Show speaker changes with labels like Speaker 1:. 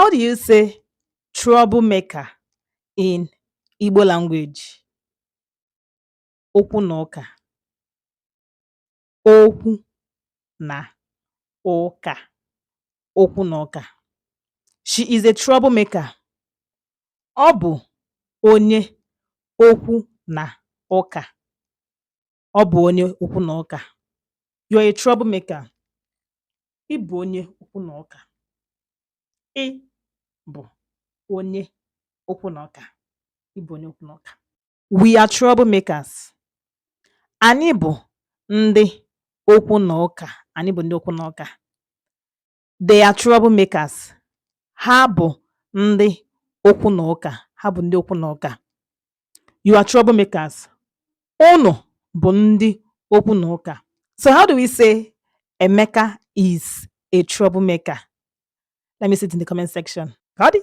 Speaker 1: How do you say troublemaker in Igbo language? Okwu na ụka. Okwu na ụka. Okwu na ụka. She is a troublemaker. Ọ bụ onye okwu na ụka. Ọ bụ onye okwu na ụka. You are a troublemaker. Ị bụ onye okwu na ụka. Ị bụ onye okwu na ụka. Ị bụ onye okwu na ụka. We are troublemakers. Anyị bụ ndị okwu na ụka. Anyị bụ ndị okwu na ụka. They are troublemakers. Ha bụ ndị okwu na ụka. Ha bụ ndị okwu na ụka. You are troublemakers. Unu bụ ndị okwu na ụka. So how do we say Emeka is a troublemaker? Let me see it in the comment section. Got it?